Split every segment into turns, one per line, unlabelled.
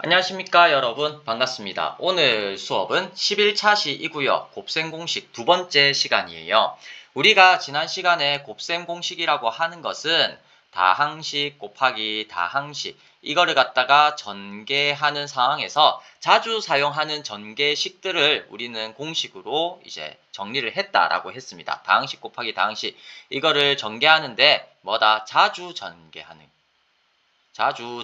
안녕하십니까 여러분, 반갑습니다. 오늘 수업은 11차 시이고요. 곱셈 공식 두 번째 시간이에요. 우리가 지난 시간에 곱셈 공식이라고 하는 것은 다항식 곱하기 다항식, 이거를 갖다가 전개하는 상황에서 자주 사용하는 전개식들을 우리는 공식으로 이제 정리를 했다라고 했습니다. 다항식 곱하기 다항식, 이거를 전개하는데 뭐다? 자주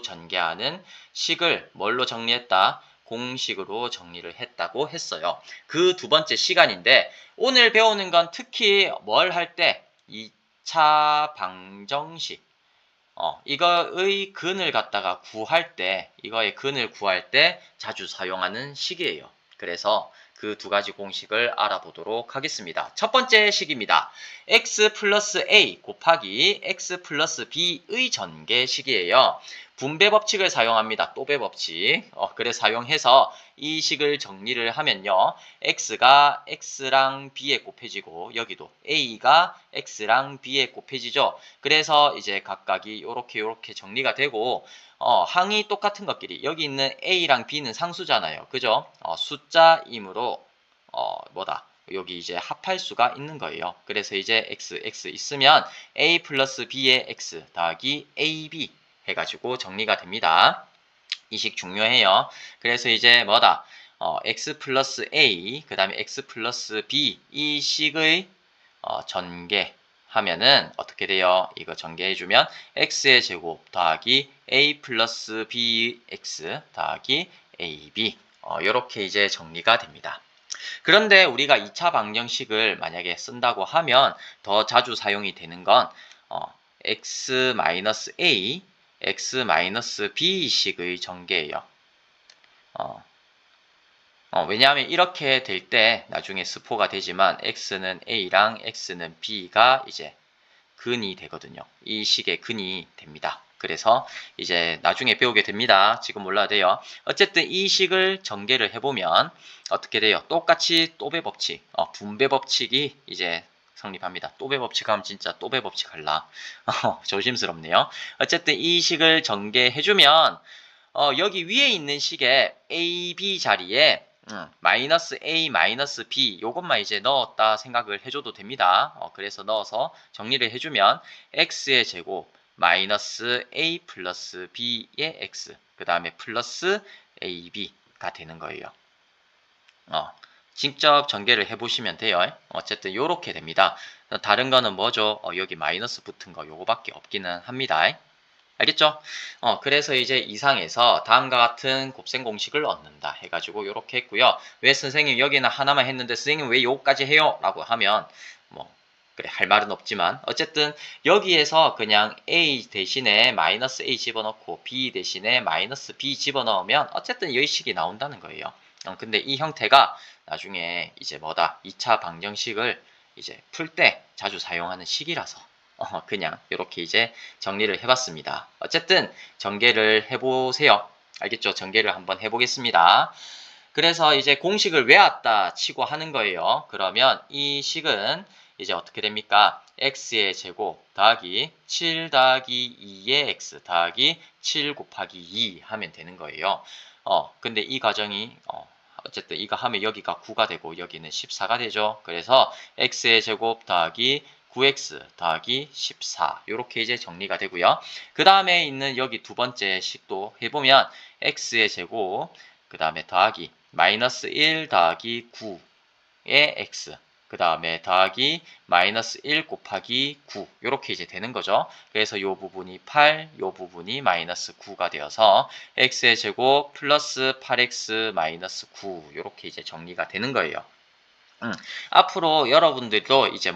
전개하는 식을 뭘로 정리했다? 공식으로 정리를 했다고 했어요. 그 두 번째 시간인데, 오늘 배우는 건 특히 뭘 할 때? 2차 방정식. 이거의 근을 갖다가 구할 때, 이거의 근을 구할 때 자주 사용하는 식이에요. 그래서 그 두 가지 공식을 알아보도록 하겠습니다. 첫 번째 식입니다. x 플러스 a 곱하기 x 플러스 b의 전개식이에요. 분배 법칙을 사용합니다. 또배 법칙. 그래서 사용해서 이 식을 정리를 하면요. x가 x랑 b에 곱해지고 여기도 a가 x랑 b에 곱해지죠. 그래서 이제 각각이 요렇게 정리가 되고 항이 똑같은 것끼리 여기 있는 a랑 b는 상수잖아요. 그죠? 숫자이므로 여기 이제 합할 수가 있는 거예요. 그래서 이제 x 있으면 a 플러스 b의 x 더하기 ab 해가지고 정리가 됩니다. 이 식 중요해요. 그래서 이제 x 플러스 a 그 다음에 x 플러스 b 이 식의 전개 하면은 어떻게 돼요? 이거 전개해주면 x의 제곱 더하기 a 플러스 bx 더하기 ab 이렇게 이제 정리가 됩니다. 그런데 우리가 2차 방정식을 만약에 쓴다고 하면 더 자주 사용이 되는 건 x-a, x-b식의 전개예요. 왜냐하면 이렇게 될 때 나중에 스포가 되지만 x는 a랑 x는 b가 이제 근이 되거든요. 이 식의 근이 됩니다. 그래서 이제 나중에 배우게 됩니다. 지금 몰라도 돼요. 어쨌든 이 식을 전개를 해보면 어떻게 돼요? 똑같이 또배 법칙, 분배 법칙이 이제 성립합니다. 또배 법칙 하면 진짜 또배 법칙 할라. 조심스럽네요. 어쨌든 이 식을 전개해주면 여기 위에 있는 식의 a, b 자리에 마이너스 a, 마이너스 b 요것만 이제 넣었다 생각을 해줘도 됩니다. 그래서 넣어서 정리를 해주면 x의 제곱 마이너스 a 플러스 b의 x 그 다음에 플러스 ab가 되는 거예요. 직접 전개를 해보시면 돼요. 어쨌든 요렇게 됩니다. 다른 거는 뭐죠? 여기 마이너스 붙은 거 요거밖에 없기는 합니다. 알겠죠? 그래서 이제 이상에서 다음과 같은 곱셈 공식을 얻는다 해가지고 이렇게 했고요. 왜 선생님 여기는 하나만 했는데 선생님 왜 요거까지 해요? 라고 하면 그래 할 말은 없지만 어쨌든 여기에서 그냥 a 대신에 마이너스 a 집어넣고 b 대신에 마이너스 b 집어넣으면 어쨌든 여기 식이 나온다는 거예요. 근데 이 형태가 나중에 이제 2차 방정식을 이제 풀 때 자주 사용하는 식이라서 그냥 이렇게 이제 정리를 해봤습니다. 어쨌든 전개를 해보세요. 알겠죠? 전개를 한번 해보겠습니다. 그래서 이제 공식을 외웠다 치고 하는 거예요. 그러면 이 식은 이제 어떻게 됩니까? x의 제곱 더하기 7 더하기 2의 x 더하기 7 곱하기 2 하면 되는 거예요. 근데 이 과정이 어쨌든 이거 하면 여기가 9가 되고 여기는 14가 되죠. 그래서 x의 제곱 더하기 9x 더하기 14 이렇게 이제 정리가 되고요. 그 다음에 있는 여기 두 번째 식도 해보면 x의 제곱 그 다음에 더하기 마이너스 1 더하기 9의 x 그 다음에 더하기 마이너스 1 곱하기 9 이렇게 이제 되는 거죠. 그래서 이 부분이 8, 이 부분이 마이너스 9가 되어서 x의 제곱 플러스 8x 마이너스 9 이렇게 이제 정리가 되는 거예요. 앞으로 여러분들도 이제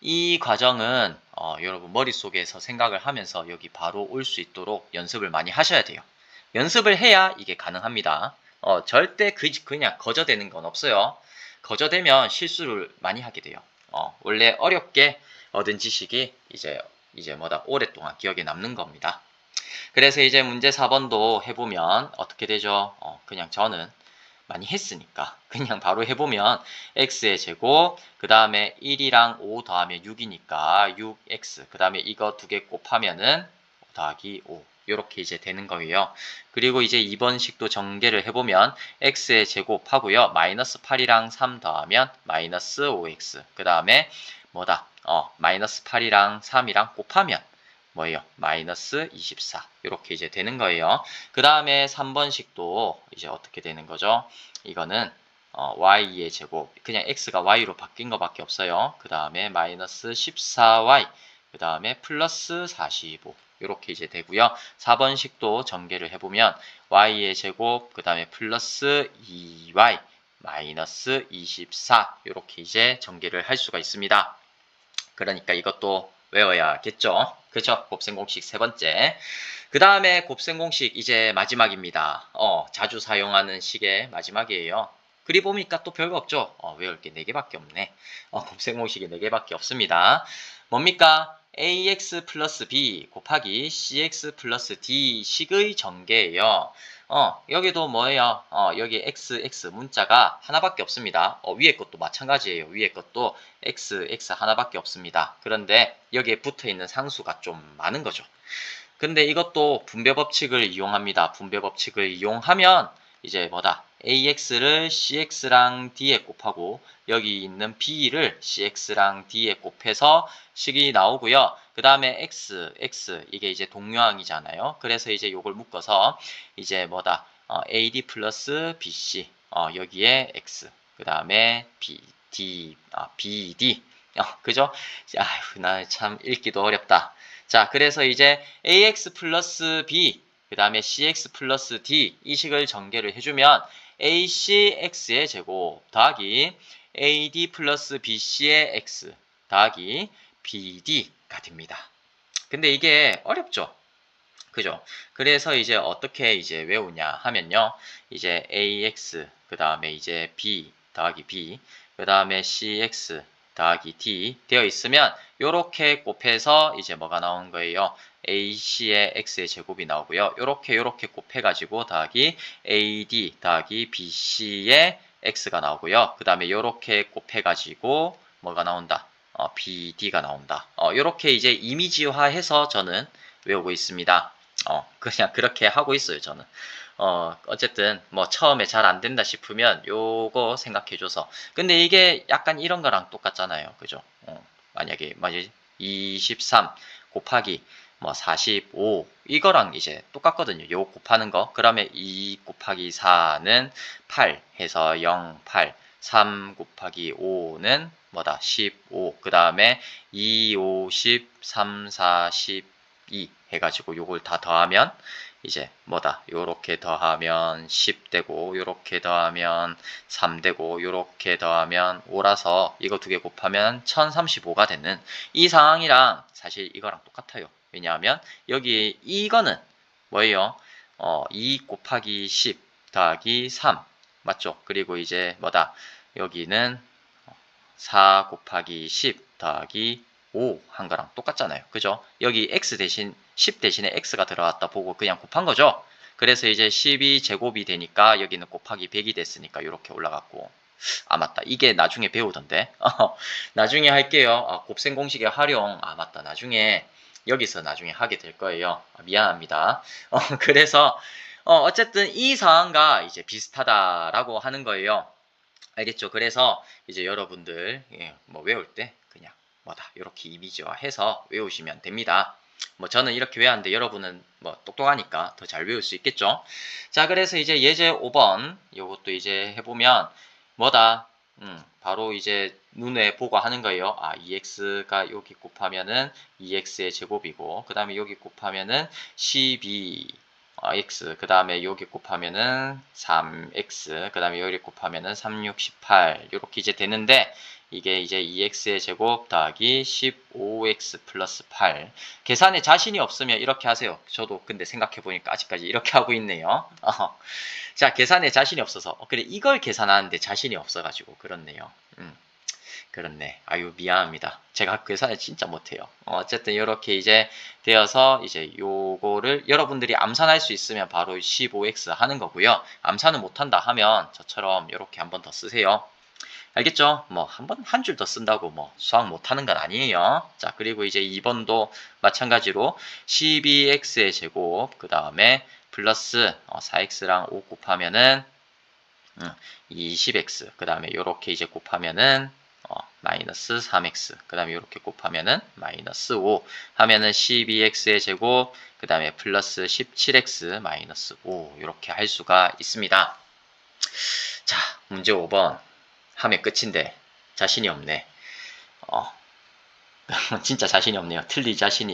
이 과정은 여러분 머릿속에서 생각을 하면서 여기 바로 올 수 있도록 연습을 많이 하셔야 돼요. 연습을 해야 이게 가능합니다. 절대 그냥 거저되는 건 없어요. 거저되면 실수를 많이 하게 돼요. 원래 어렵게 얻은 지식이 이제 오랫동안 기억에 남는 겁니다. 그래서 이제 문제 4번도 해보면 어떻게 되죠? 그냥 저는 많이 했으니까 그냥 바로 해보면 x의 제곱 그 다음에 1이랑 5 더하면 6이니까 6x 그 다음에 이거 두 개 곱하면은 더하기 5 요렇게 이제 되는 거예요. 그리고 이제 2번 식도 전개를 해보면 x의 제곱 하고요. 마이너스 8이랑 3 더하면 마이너스 5x. 그 다음에 뭐다? 마이너스 8이랑 3이랑 곱하면 뭐예요? 마이너스 24. 이렇게 이제 되는 거예요. 그 다음에 3번식도 이제 어떻게 되는 거죠? 이거는 y의 제곱, 그냥 x가 y로 바뀐 것밖에 없어요. 그 다음에 마이너스 14y, 그 다음에 플러스 45. 이렇게 이제 되고요. 4번식도 전개를 해보면 y의 제곱, 그 다음에 플러스 2y, 마이너스 24. 이렇게 이제 전개를 할 수가 있습니다. 그러니까 이것도 외워야겠죠. 그죠? 곱셈 공식 세 번째. 그 다음에 곱셈 공식 이제 마지막입니다. 자주 사용하는 식의 마지막이에요. 그리 보니까 또 별거 없죠. 외울 게 4개밖에 없네. 곱셈 공식이 4개밖에 없습니다. 뭡니까? ax 플러스 b 곱하기 cx 플러스 d 식의 전개예요. 여기도 뭐예요? 여기 x 문자가 하나밖에 없습니다. 위에 것도 마찬가지예요. 위에 것도 x 하나밖에 없습니다. 그런데 여기에 붙어 있는 상수가 좀 많은 거죠. 근데 이것도 분배 법칙을 이용합니다. 분배 법칙을 이용하면 이제 뭐다? ax를 cx랑 d에 곱하고 여기 있는 b를 cx랑 d에 곱해서 식이 나오고요. 그 다음에 x 이게 이제 동요항이잖아요. 그래서 이제 요걸 묶어서 이제 뭐다? ad 플러스 bc 여기에 x 그 다음에 bd 그죠? 아휴 나 참 읽기도 어렵다. 자, 그래서 이제 ax 플러스 b, 그 다음에 cx 플러스 d 이 식을 전개를 해주면 acx의 제곱 더하기 ad 플러스 bc의 x 더하기 bd가 됩니다. 근데 이게 어렵죠? 그죠? 그래서 이제 어떻게 이제 외우냐 하면요. 이제 ax, 그 다음에 이제 b 더하기 b, 그 다음에 cx 더하기 d 되어 있으면 요렇게 곱해서 이제 뭐가 나오는 거예요? ac의 x의 제곱이 나오고요. 요렇게 곱해가지고 더하기 ad 더하기 bc의 x가 나오고요. 그 다음에 요렇게 곱해가지고 뭐가 나온다? bd가 나온다. 요렇게 이제 이미지화해서 저는 외우고 있습니다. 그냥 그렇게 하고 있어요, 저는. 어쨌든, 뭐, 처음에 잘 안 된다 싶으면 요거 생각해줘서. 근데 이게 약간 이런 거랑 똑같잖아요. 그죠? 만약에, 23 곱하기, 뭐, 45, 이거랑 이제 똑같거든요. 요 곱하는 거. 그러면 2 곱하기 4는 8 해서 0, 8. 3 곱하기 5는 뭐다? 15. 그 다음에 2, 5, 10, 3, 4, 12 해가지고 요걸 다 더하면 이제 뭐다? 요렇게 더하면 10 되고 요렇게 더하면 3 되고 요렇게 더하면 5라서 이거 두 개 곱하면 1035가 되는 이 상황이랑 사실 이거랑 똑같아요. 왜냐하면 여기 이거는 뭐예요? 2 곱하기 10 더하기 3 맞죠? 그리고 이제 뭐다? 여기는 4 곱하기 10 더하기 5 한 거랑 똑같잖아요. 그죠? 여기 x 대신 10 대신에 x가 들어왔다 보고 그냥 곱한 거죠. 그래서 이제 12 제곱이 되니까 여기는 곱하기 100이 됐으니까 이렇게 올라갔고 맞다. 이게 나중에 배우던데. 나중에 할게요. 곱셈 공식의 활용. 맞다. 나중에 여기서 나중에 하게 될 거예요. 미안합니다. 그래서 어쨌든 이 사항과 이제 비슷하다라고 하는 거예요. 알겠죠? 그래서 이제 여러분들 뭐 외울 때 그냥 뭐다 이렇게 이미지화해서 외우시면 됩니다. 뭐 저는 이렇게 외웠는데 여러분은 뭐 똑똑하니까 더 잘 외울 수 있겠죠? 자, 그래서 이제 예제 5번 요것도 이제 해보면 뭐다? 바로 이제 눈에 보고 하는 거예요. 2x가 여기 곱하면은 2x의 제곱이고 그 다음에 여기 곱하면은 12 x 그 다음에 여기 곱하면은 3x 그 다음에 여기 곱하면은 3, 6, 18 이렇게 이제 되는데 이게 이제 2x의 제곱 더하기 15x 플러스 8 계산에 자신이 없으면 이렇게 하세요. 저도 근데 생각해보니까 아직까지 이렇게 하고 있네요. 자, 계산에 자신이 없어서 그래 이걸 계산하는데 자신이 없어가지고 그렇네요. 그렇네. 아유, 미안합니다. 제가 계산을 진짜 못해요. 어쨌든 이렇게 이제 되어서 이제 요거를 여러분들이 암산할 수 있으면 바로 15x 하는 거고요. 암산을 못한다 하면 저처럼 이렇게 한 번 더 쓰세요. 알겠죠? 뭐 한 줄 더 쓴다고 뭐 수학 못하는 건 아니에요. 자, 그리고 이제 2번도 마찬가지로 12x의 제곱 그 다음에 플러스 4x랑 5 곱하면은 20x 그 다음에 요렇게 이제 곱하면은 마이너스 3x 그 다음에 이렇게 곱하면은 마이너스 5 하면은 12x의 제곱 그 다음에 플러스 17x 마이너스 5 이렇게 할 수가 있습니다. 자, 문제 5번 하면 끝인데 자신이 없네. 진짜 자신이 없네요.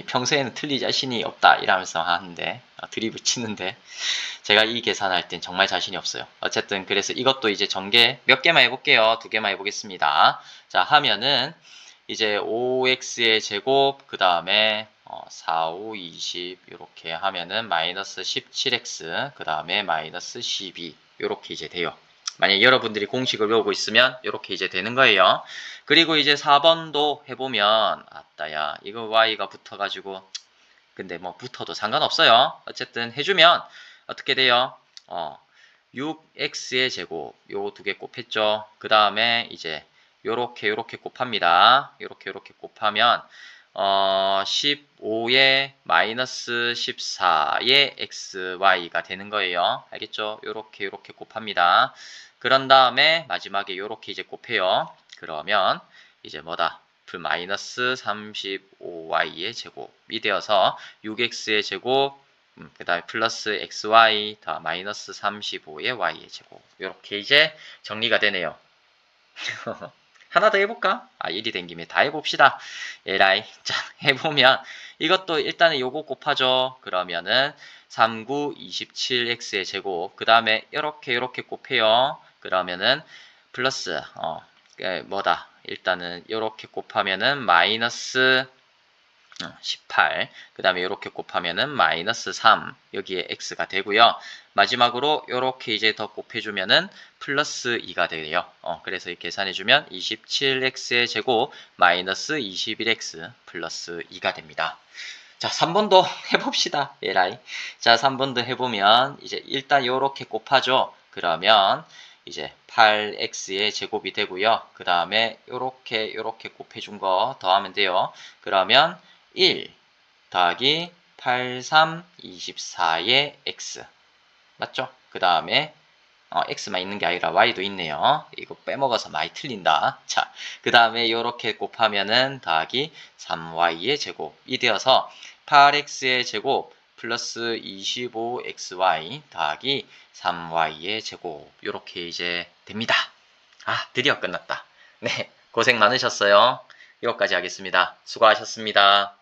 평소에는 틀릴 자신이 없다 이러면서 하는데 드립을 치는데 제가 이 계산할 땐 정말 자신이 없어요. 어쨌든 그래서 이것도 이제 전개 몇 개만 해볼게요. 2개만 해보겠습니다. 자, 하면은 이제 5x의 제곱 그 다음에 4, 5, 20 이렇게 하면은 마이너스 17x 그 다음에 마이너스 12 이렇게 이제 돼요. 만약 여러분들이 공식을 외우고 있으면 이렇게 이제 되는 거예요. 그리고 이제 4번도 해보면 아따야 이거 y가 붙어가지고 근데 뭐 붙어도 상관없어요. 어쨌든 해주면 어떻게 돼요? 6x의 제곱 요 두 개 곱했죠. 그 다음에 이제 요렇게 곱합니다. 요렇게 곱하면 15에 마이너스 14의 xy가 되는 거예요. 알겠죠? 요렇게 곱합니다. 그런 다음에 마지막에 요렇게 이제 곱해요. 그러면 이제 뭐다? 마이너스 35y의 제곱이 되어서 6x의 제곱 그 다음에 플러스 xy 더 마이너스 35의 y의 제곱 이렇게 이제 정리가 되네요. 하나 더 해볼까? 1이 된 김에 다 해봅시다. 에라이. 자, 해보면 이것도 일단은 요거 곱하죠. 그러면은 39, 27x의 제곱 그 다음에 이렇게 곱해요. 그러면은 플러스 뭐다? 일단은 이렇게 곱하면은 마이너스 18, 그 다음에 이렇게 곱하면은 마이너스 3, 여기에 x가 되고요. 마지막으로 이렇게 이제 더 곱해주면은 플러스 2가 되요. 그래서 이렇게 계산해주면 27x의 제곱 마이너스 21x 플러스 2가 됩니다. 자, 3번도 해봅시다. 에라이. 자, 3번도 해보면 이제 일단 이렇게 곱하죠. 그러면 이제 8x의 제곱이 되고요. 그 다음에 이렇게 곱해준 거 더하면 돼요. 그러면 1 더하기 83, 24의 x 맞죠? 그 다음에 x만 있는 게 아니라 y도 있네요. 이거 빼먹어서 많이 틀린다. 자, 그 다음에 이렇게 곱하면은 더하기 3y의 제곱이 되어서 8x의 제곱 플러스 25xy 더하기 3y의 제곱 이렇게 이제 됩니다. 드디어 끝났다. 네, 고생 많으셨어요. 이것까지 하겠습니다. 수고하셨습니다.